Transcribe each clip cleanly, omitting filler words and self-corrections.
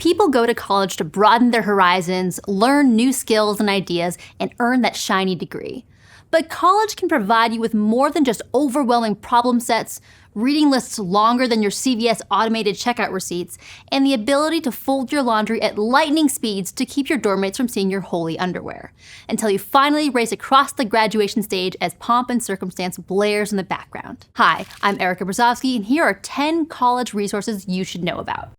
People go to college to broaden their horizons, learn new skills and ideas, and earn that shiny degree. But college can provide you with more than just overwhelming problem sets, reading lists longer than your CVS automated checkout receipts, and the ability to fold your laundry at lightning speeds to keep your dorm mates from seeing your holy underwear, until you finally race across the graduation stage as pomp and circumstance blares in the background. Hi, I'm Erica Brzozowski, and here are 10 college resources you should know about.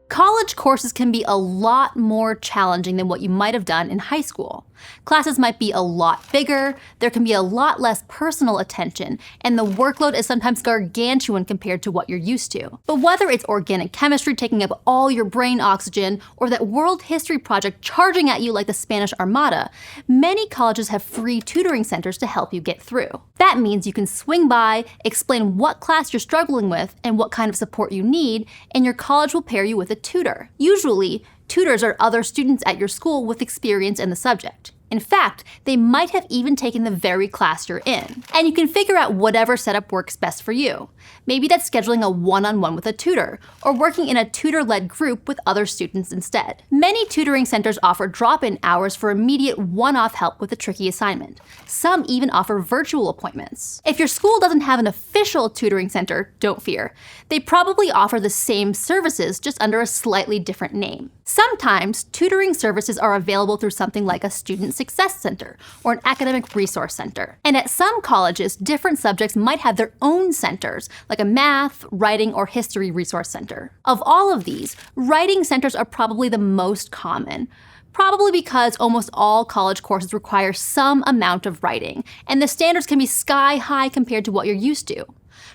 College courses can be a lot more challenging than what you might have done in high school. Classes might be a lot bigger, there can be a lot less personal attention, and the workload is sometimes gargantuan compared to what you're used to. But whether it's organic chemistry taking up all your brain oxygen, or that world history project charging at you like the Spanish Armada, many colleges have free tutoring centers to help you get through. That means you can swing by, explain what class you're struggling with and what kind of support you need, and your college will pair you with a tutor. Usually, tutors are other students at your school with experience in the subject. In fact, they might have even taken the very class you're in. And you can figure out whatever setup works best for you. Maybe that's scheduling a one-on-one with a tutor, or working in a tutor-led group with other students instead. Many tutoring centers offer drop-in hours for immediate one-off help with a tricky assignment. Some even offer virtual appointments. If your school doesn't have an official tutoring center, don't fear. They probably offer the same services, just under a slightly different name. Sometimes, tutoring services are available through something like a student success center or an academic resource center. And at some colleges, different subjects might have their own centers, like a math, writing, or history resource center. Of all of these, writing centers are probably the most common. Probably because almost all college courses require some amount of writing, and the standards can be sky high compared to what you're used to.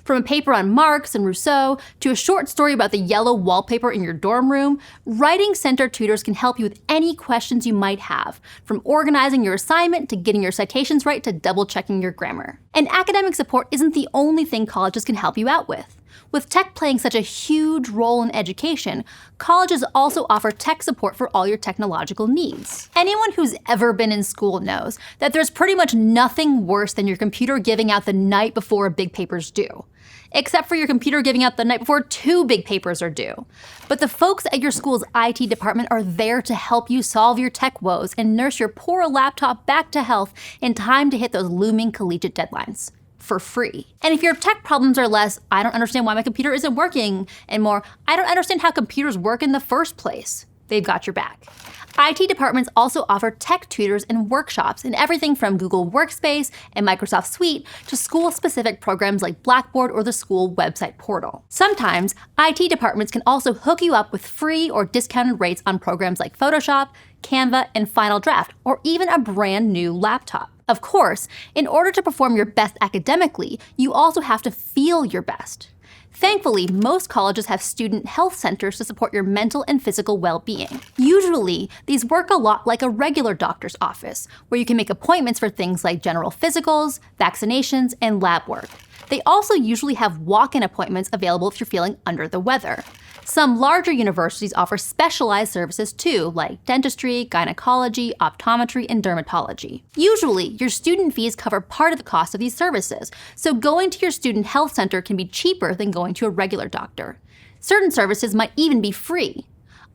From a paper on Marx and Rousseau to a short story about the yellow wallpaper in your dorm room, writing center tutors can help you with any questions you might have, from organizing your assignment to getting your citations right to double-checking your grammar. And academic support isn't the only thing colleges can help you out with. With tech playing such a huge role in education, colleges also offer tech support for all your technological needs. Anyone who's ever been in school knows that there's pretty much nothing worse than your computer giving out the night before a big paper's due. Except for your computer giving out the night before 2 big papers are due. But the folks at your school's IT department are there to help you solve your tech woes and nurse your poor laptop back to health in time to hit those looming collegiate deadlines. For free. And if your tech problems are less, I don't understand why my computer isn't working, and more, I don't understand how computers work in the first place, they've got your back. IT departments also offer tech tutors and workshops in everything from Google Workspace and Microsoft Suite to school-specific programs like Blackboard or the school website portal. Sometimes, IT departments can also hook you up with free or discounted rates on programs like Photoshop, Canva, and Final Draft, or even a brand new laptop. Of course, in order to perform your best academically, you also have to feel your best. Thankfully, most colleges have student health centers to support your mental and physical well-being. Usually, these work a lot like a regular doctor's office, where you can make appointments for things like general physicals, vaccinations, and lab work. They also usually have walk-in appointments available if you're feeling under the weather. Some larger universities offer specialized services too, like dentistry, gynecology, optometry, and dermatology. Usually, your student fees cover part of the cost of these services, so going to your student health center can be cheaper than going to a regular doctor. Certain services might even be free.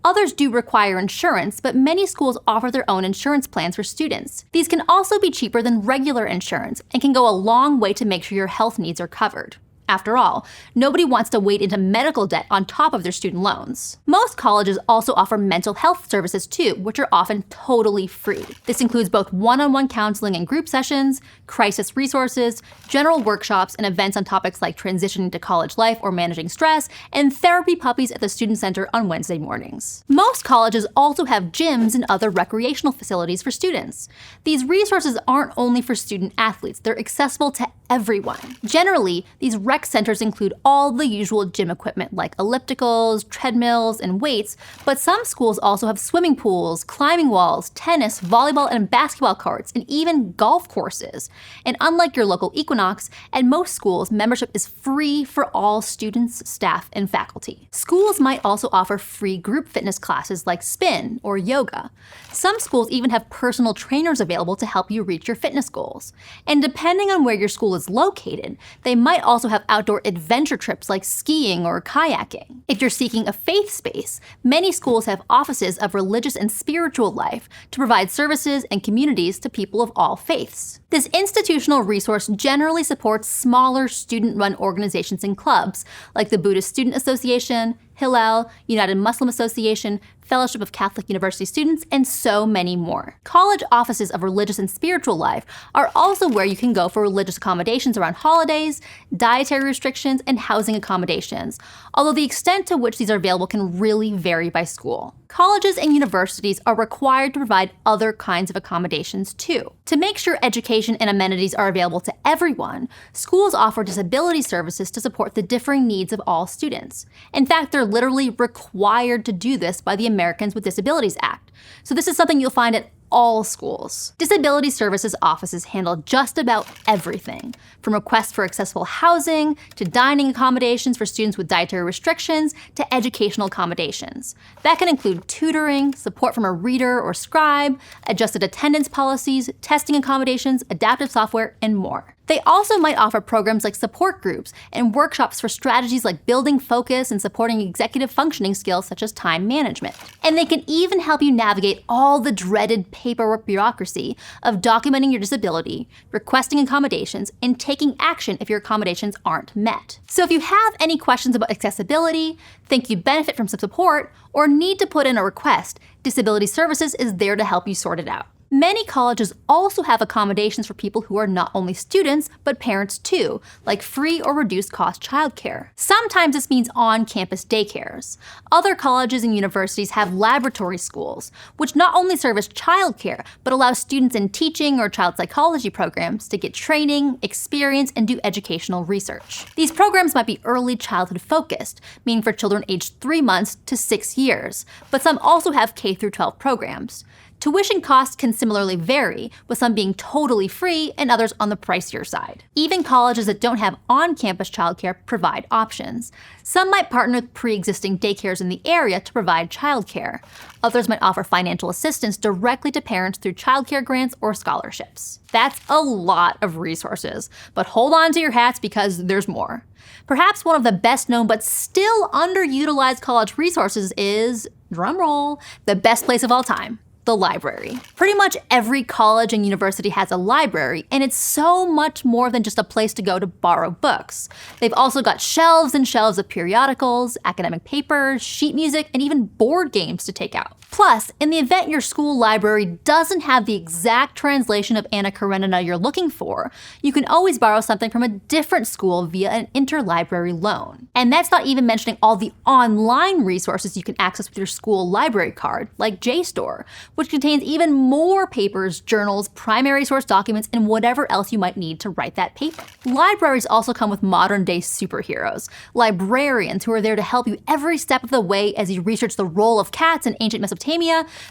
Others do require insurance, but many schools offer their own insurance plans for students. These can also be cheaper than regular insurance and can go a long way to make sure your health needs are covered. After all, nobody wants to wade into medical debt on top of their student loans. Most colleges also offer mental health services too, which are often totally free. This includes both one-on-one counseling and group sessions, crisis resources, general workshops, and events on topics like transitioning to college life or managing stress, and therapy puppies at the student center on Wednesday mornings. Most colleges also have gyms and other recreational facilities for students. These resources aren't only for student athletes, they're accessible to everyone. Generally, these rec rec centers include all the usual gym equipment like ellipticals, treadmills, and weights, but some schools also have swimming pools, climbing walls, tennis, volleyball, and basketball courts, and even golf courses. And unlike your local Equinox, at most schools, membership is free for all students, staff, and faculty. Schools might also offer free group fitness classes like spin or yoga. Some schools even have personal trainers available to help you reach your fitness goals. And depending on where your school is located, they might also have outdoor adventure trips like skiing or kayaking. If you're seeking a faith space, many schools have offices of religious and spiritual life to provide services and communities to people of all faiths. This institutional resource generally supports smaller student-run organizations and clubs like the Buddhist Student Association, Hillel, United Muslim Association, Fellowship of Catholic University Students, and so many more. College offices of religious and spiritual life are also where you can go for religious accommodations around holidays, dietary restrictions, and housing accommodations, although the extent to which these are available can really vary by school. Colleges and universities are required to provide other kinds of accommodations too. To make sure education and amenities are available to everyone, schools offer disability services to support the differing needs of all students. In fact, they're literally required to do this by the Americans with Disabilities Act. So this is something you'll find at all schools. Disability services offices handle just about everything, from requests for accessible housing, to dining accommodations for students with dietary restrictions, to educational accommodations. That can include tutoring, support from a reader or scribe, adjusted attendance policies, testing accommodations, adaptive software, and more. They also might offer programs like support groups and workshops for strategies like building focus and supporting executive functioning skills such as time management. And they can even help you navigate all the dreaded paperwork bureaucracy of documenting your disability, requesting accommodations, and taking action if your accommodations aren't met. So if you have any questions about accessibility, think you benefit from some support, or need to put in a request, Disability Services is there to help you sort it out. Many colleges also have accommodations for people who are not only students, but parents too, like free or reduced cost childcare. Sometimes this means on-campus daycares. Other colleges and universities have laboratory schools, which not only serve as childcare, but allow students in teaching or child psychology programs to get training, experience, and do educational research. These programs might be early childhood focused, meaning for children aged 3 months to 6 years, but some also have K-12 programs. Tuition costs can similarly vary, with some being totally free and others on the pricier side. Even colleges that don't have on-campus childcare provide options. Some might partner with pre-existing daycares in the area to provide childcare. Others might offer financial assistance directly to parents through childcare grants or scholarships. That's a lot of resources, but hold on to your hats because there's more. Perhaps one of the best known but still underutilized college resources is, drumroll, the best place of all time: the library. Pretty much every college and university has a library, and it's so much more than just a place to go to borrow books. They've also got shelves and shelves of periodicals, academic papers, sheet music, and even board games to take out. Plus, in the event your school library doesn't have the exact translation of Anna Karenina you're looking for, you can always borrow something from a different school via an interlibrary loan. And that's not even mentioning all the online resources you can access with your school library card, like JSTOR, which contains even more papers, journals, primary source documents, and whatever else you might need to write that paper. Libraries also come with modern-day superheroes, librarians who are there to help you every step of the way as you research the role of cats in ancient Mesopotamia,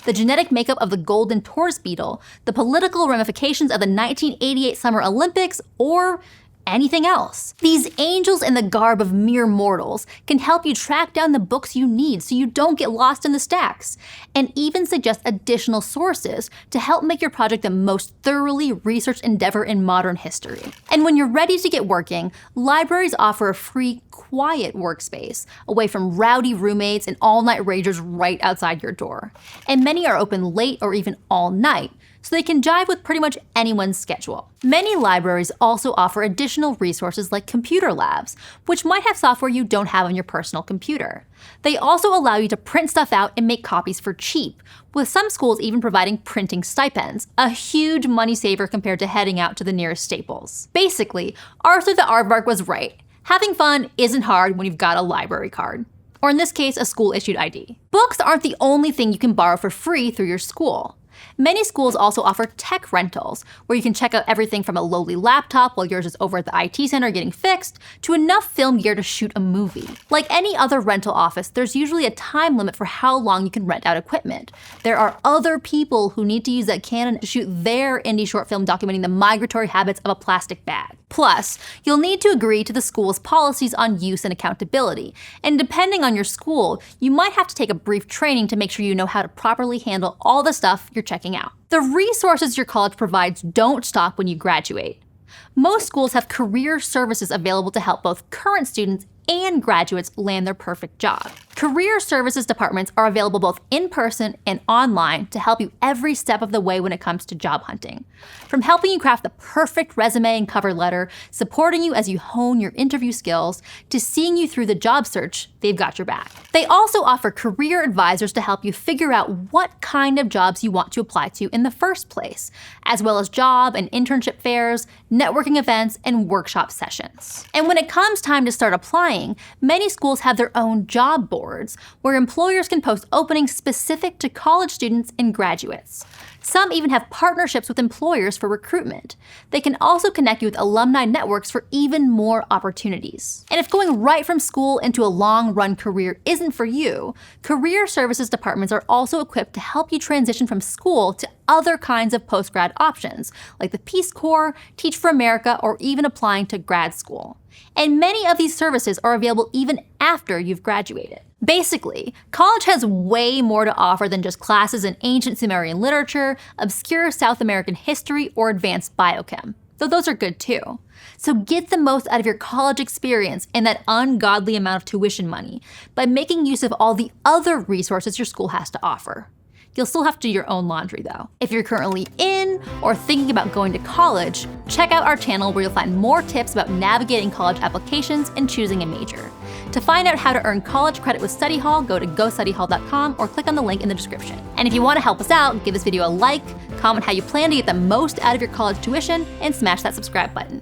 the genetic makeup of the golden tortoise beetle, the political ramifications of the 1988 Summer Olympics, or anything else. These angels in the garb of mere mortals can help you track down the books you need so you don't get lost in the stacks, and even suggest additional sources to help make your project the most thoroughly researched endeavor in modern history. And when you're ready to get working, libraries offer a free, quiet workspace away from rowdy roommates and all-night ragers right outside your door. And many are open late or even all night, so they can jive with pretty much anyone's schedule. Many libraries also offer additional resources like computer labs, which might have software you don't have on your personal computer. They also allow you to print stuff out and make copies for cheap, with some schools even providing printing stipends, a huge money saver compared to heading out to the nearest Staples. Basically, Arthur the Aardvark was right. Having fun isn't hard when you've got a library card. Or in this case, a school-issued ID. Books aren't the only thing you can borrow for free through your school. Many schools also offer tech rentals, where you can check out everything from a lowly laptop while yours is over at the IT center getting fixed, to enough film gear to shoot a movie. Like any other rental office, there's usually a time limit for how long you can rent out equipment. There are other people who need to use that Canon to shoot their indie short film documenting the migratory habits of a plastic bag. Plus, you'll need to agree to the school's policies on use and accountability, and depending on your school, you might have to take a brief training to make sure you know how to properly handle all the stuff you're checking out. The resources your college provides don't stop when you graduate. Most schools have career services available to help both current students and graduates land their perfect job. Career services departments are available both in person and online to help you every step of the way when it comes to job hunting. From helping you craft the perfect resume and cover letter, supporting you as you hone your interview skills, to seeing you through the job search, they've got your back. They also offer career advisors to help you figure out what kind of jobs you want to apply to in the first place, as well as job and internship fairs, networking events, and workshop sessions. And when it comes time to start applying, many schools have their own job boards, where employers can post openings specific to college students and graduates. Some even have partnerships with employers for recruitment. They can also connect you with alumni networks for even more opportunities. And if going right from school into a long-run career isn't for you, career services departments are also equipped to help you transition from school to other kinds of post-grad options, like the Peace Corps, Teach for America, or even applying to grad school. And many of these services are available even after you've graduated. Basically, college has way more to offer than just classes in ancient Sumerian literature, obscure South American history, or advanced biochem, though those are good too. So get the most out of your college experience and that ungodly amount of tuition money by making use of all the other resources your school has to offer. You'll still have to do your own laundry though. If you're currently in or thinking about going to college, check out our channel where you'll find more tips about navigating college applications and choosing a major. To find out how to earn college credit with Study Hall, go to gostudyhall.com or click on the link in the description. And if you want to help us out, give this video a like, comment how you plan to get the most out of your college tuition, and smash that subscribe button.